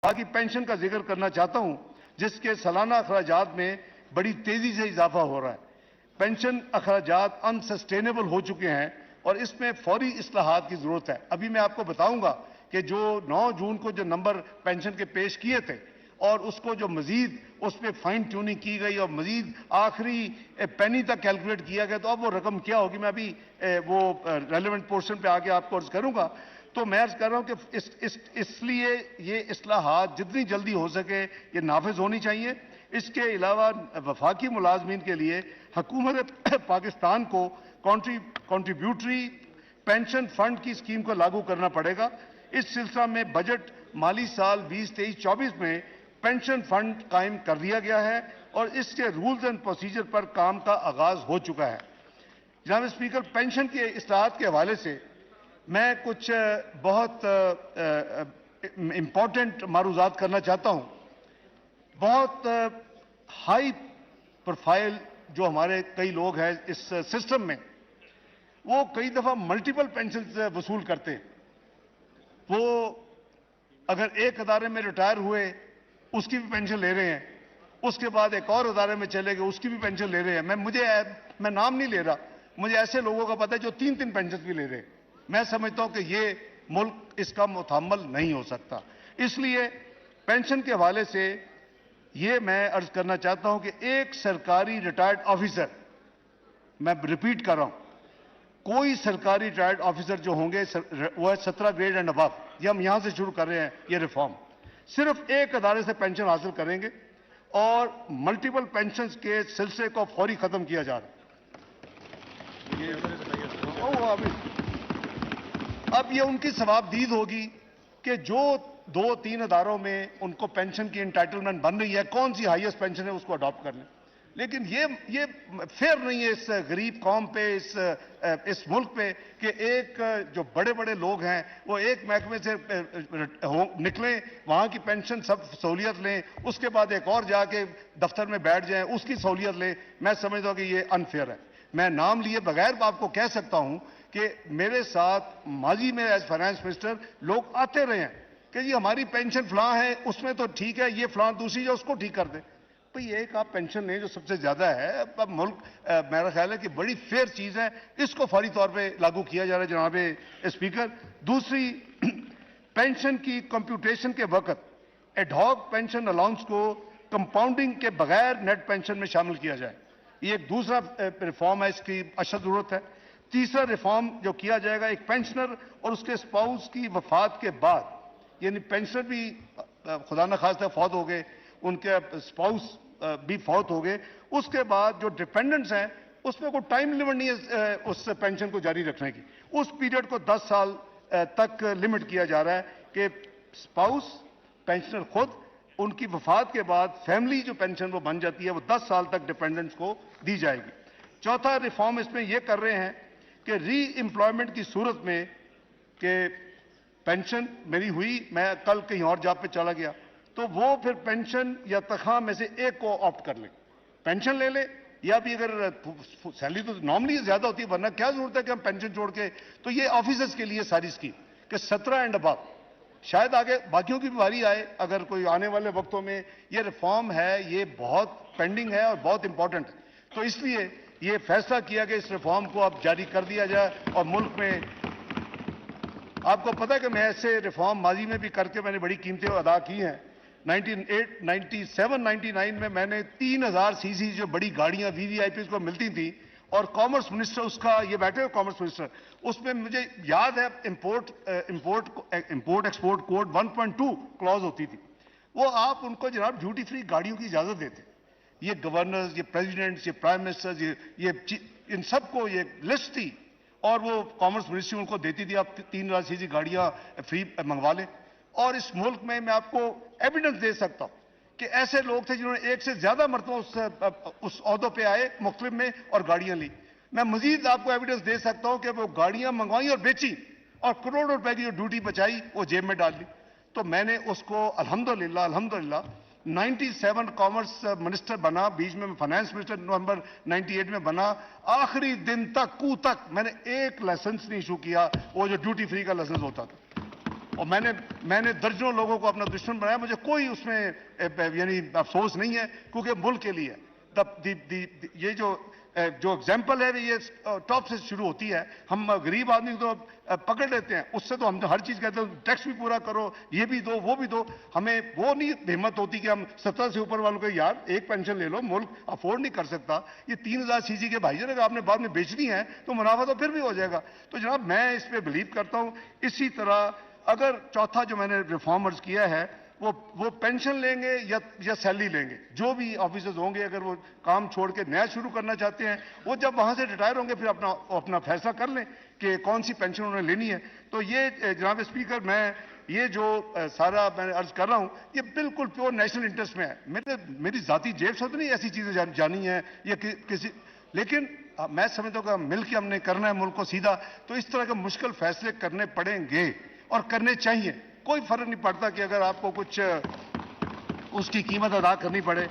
باقی پینشن کا ذکر کرنا چاہتا ہوں جس کے سالانہ اخراجات میں بڑی تیزی سے اضافہ ہو رہا ہے۔ پینشن اخراجات انسسٹینیبل ہو چکے ہیں اور اس میں فوری اصلاحات کی ضرورت ہے۔ ابھی میں آپ کو بتاؤں گا کہ جو 9 جون کو جو نمبر پینشن کے پیش کیے تھے اور اس کو جو مزید اس پہ فائن ٹیوننگ کی گئی اور مزید آخری پینی تک کیلکولیٹ کیا گیا، تو اب وہ رقم کیا ہوگی میں ابھی وہ ریلیونٹ پورشن پہ آگے آپ کو عرض کروں گا۔ تو میں عرض کر رہا ہوں کہ اس لیے یہ اصلاحات جتنی جلدی ہو سکے یہ نافذ ہونی چاہیے۔ اس کے علاوہ وفاقی ملازمین کے لیے حکومت پاکستان کو کنٹریبیوٹری پینشن فنڈ کی اسکیم کو لاگو کرنا پڑے گا۔ اس سلسلہ میں بجٹ مالی سال 2023-24 میں پینشن فنڈ قائم کر دیا گیا ہے اور اس کے رولز اینڈ پروسیجر پر کام کا آغاز ہو چکا ہے۔ جناب اسپیکر، پینشن کے اصلاحات کے حوالے سے میں کچھ بہت امپورٹنٹ معروضات کرنا چاہتا ہوں۔ بہت ہائی پروفائل جو ہمارے کئی لوگ ہیں اس سسٹم میں، وہ کئی دفعہ ملٹیپل پینشن وصول کرتے ہیں۔ وہ اگر ایک ادارے میں ریٹائر ہوئے اس کی بھی پینشن لے رہے ہیں، اس کے بعد ایک اور ادارے میں چلے گئے اس کی بھی پینشن لے رہے ہیں۔ میں نام نہیں لے رہا، مجھے ایسے لوگوں کا پتہ ہے جو 3 پینشن بھی لے رہے ہیں۔ میں سمجھتا ہوں کہ یہ ملک اس کا متحمل نہیں ہو سکتا۔ اس لیے پینشن کے حوالے سے یہ میں عرض کرنا چاہتا ہوں کہ ایک سرکاری ریٹائرڈ آفیسر، میں ریپیٹ کر رہا ہوں، کوئی سرکاری ریٹائرڈ آفیسر جو ہوں گے وہ ہے 17 گریڈ اینڈ ابو، یہ ہم یہاں سے شروع کر رہے ہیں یہ ریفارم، صرف ایک ادارے سے پینشن حاصل کریں گے اور ملٹیپل پینشنز کے سلسلے کو فوری ختم کیا جا رہا ہے۔ اب یہ ان کی ثوابدید ہوگی کہ جو 2-3 اداروں میں ان کو پینشن کی انٹائٹلمنٹ بن رہی ہے، کون سی ہائیسٹ پینشن ہے اس کو اڈاپٹ کر لیں۔ لیکن یہ فیئر نہیں ہے اس غریب قوم پہ، اس ملک پہ کہ ایک جو بڑے بڑے لوگ ہیں وہ ایک محکمے سے نکلیں، وہاں کی پینشن سب سہولیت لیں، اس کے بعد ایک اور جا کے دفتر میں بیٹھ جائیں اس کی سہولیت لیں۔ میں سمجھتا ہوں کہ یہ انفیئر ہے۔ میں نام لیے بغیر آپ کو کہہ سکتا ہوں کہ میرے ساتھ ماضی میں ایز فائنانس منسٹر لوگ آتے رہے ہیں کہ جی ہماری پینشن فلاں ہے، اس میں تو ٹھیک ہے، یہ فلاں دوسری جو اس کو ٹھیک کر دیں۔ بھئی ایک آپ پینشن لیں جو سب سے زیادہ ہے، اب ملک میرا خیال ہے کہ بڑی فیئر چیز ہے، اس کو فوری طور پہ لاگو کیا جا رہا ہے جناب اسپیکر۔ دوسری، پینشن کی کمپیوٹیشن کے وقت ایڈ ہاک پینشن الاؤنس کو کمپاؤنڈنگ کے بغیر نیٹ پینشن میں شامل کیا جائے، یہ ایک دوسرا ریفارم ہے، اس کی اشد ضرورت ہے۔ تیسرا ریفارم جو کیا جائے گا، ایک پینشنر اور اس کے اسپاؤس کی وفات کے بعد، یعنی پینشنر بھی خدا نخواستہ فوت ہو گئے، ان کے اسپاؤس بھی فوت ہو گئے، اس کے بعد جو ڈیپینڈنٹس ہیں اس میں کوئی ٹائم لیمٹ نہیں ہے اس پینشن کو جاری رکھنے کی، اس پیریڈ کو 10 سال تک لمٹ کیا جا رہا ہے کہ اسپاؤس، پینشنر خود، ان کی وفات کے بعد فیملی جو پینشن وہ بن جاتی ہے وہ 10 سال تک ڈیپینڈنٹس کو دی جائے گی۔ چوتھا ریفارم اس میں یہ کر رہے ہیں کہ ری امپلائمنٹ کی صورت میں کہ پینشن میری ہوئی، میں کل کہیں اور جاب پہ چلا گیا، تو وہ پھر پینشن یا تنخواہ میں سے ایک کو آپٹ کر لیں، پینشن لے لیں، یا بھی اگر سیلری تو نارملی زیادہ ہوتی ہے ورنہ کیا ضرورت ہے کہ ہم پینشن چھوڑ کے۔ تو یہ آفیسرز کے لیے ساری اسکیم کہ 17 اینڈ ابو، شاید آگے باقیوں کی بھی باری آئے اگر کوئی آنے والے وقتوں میں۔ یہ ریفارم ہے، یہ بہت پینڈنگ ہے اور بہت امپورٹنٹ ہے، تو اس لیے یہ فیصلہ کیا کہ اس ریفارم کو اب جاری کر دیا جائے۔ اور ملک میں آپ کو پتہ ہے کہ میں ایسے ریفارم ماضی میں بھی کر کے میں نے بڑی قیمتیں ادا کی ہیں۔ 97-99 میں نے 3000 سی سی جو بڑی گاڑیاں VVIPs کو ملتی تھیں، اور کامرس منسٹر اس کا، یہ بیٹھے ہوئے کامرس منسٹر، اس میں مجھے یاد ہے امپورٹ ایکسپورٹ کوڈ 1.2 کلوز ہوتی تھی، وہ آپ ان کو جناب ڈیوٹی فری گاڑیوں کی اجازت دیتے۔ یہ گورنرز، یہ پریزیڈنٹس، یہ پرائم منسٹرز، یہ ان سب کو یہ لسٹ تھی، اور وہ کامرس منسٹری ان کو دیتی تھی، آپ 3000 سی سی گاڑیاں فری منگوا لیں۔ اور اس ملک میں آپ کو ایویڈنس دے سکتا ہوں کہ ایسے لوگ تھے جنہوں نے ایک سے زیادہ مرتبہ اس عہدوں پہ آئے مختلف میں اور گاڑیاں لی۔ میں مزید آپ کو ایویڈنس دے سکتا ہوں کہ وہ گاڑیاں منگوائیں اور بیچی اور کروڑوں روپے کی جو ڈیوٹی بچائی وہ جیب میں ڈال لی۔ تو میں نے اس کو الحمدللہ 97 کامرس منسٹر بنا، بیچ میں فائنانس منسٹر نومبر 98 میں بنا، آخری دن تک میں نے ایک لائسنس نہیں ایشو کیا، وہ جو ڈیوٹی فری کا لائسنس ہوتا تھا۔ اور میں نے درجنوں لوگوں کو اپنا دشمن بنایا, مجھے کوئی اس میں یعنی افسوس نہیں ہے, کیونکہ ملک کے لیے یہ جو ایگزامپل ہے یہ ٹاپ سے شروع ہوتی ہے. ہم غریب آدمی کو تو پکڑ لیتے ہیں, اس سے تو ہم ہر چیز کہتے ہیں ٹیکس بھی پورا کرو, یہ بھی دو وہ بھی دو. ہمیں وہ نہیں ہمت ہوتی کہ ہم 70 سے اوپر والوں کو یار ایک پینشن لے لو, ملک افورڈ نہیں کر سکتا. یہ 3000 سی سی کے بھائی جان اگر آپ نے بعد میں بیچنی ہے تو منافع تو پھر بھی ہو جائے گا. تو جناب میں اس پہ بلیو کرتا ہوں. اسی طرح اگر چوتھا جو میں نے ریفارمرز کیا ہے وہ پینشن لیں گے یا سیلری لیں گے, جو بھی آفیسرز ہوں گے اگر وہ کام چھوڑ کے نیا شروع کرنا چاہتے ہیں, وہ جب وہاں سے ریٹائر ہوں گے پھر اپنا فیصلہ کر لیں کہ کون سی پینشن انہوں نے لینی ہے. تو یہ جناب اسپیکر, میں یہ جو سارا میں عرض کر رہا ہوں یہ بالکل پیور نیشنل انٹرسٹ میں ہے. میری ذاتی جیب سے تو نہیں ایسی چیزیں جانی ہیں یا کسی, لیکن میں سمجھتا ہوں کہ مل کے ہم نے کرنا ہے ملک کو سیدھا, تو اس طرح کے مشکل فیصلے کرنے پڑیں گے اور کرنے چاہیے. کوئی فرق نہیں پڑتا کہ اگر آپ کو کچھ اس کی قیمت ادا کرنی پڑے,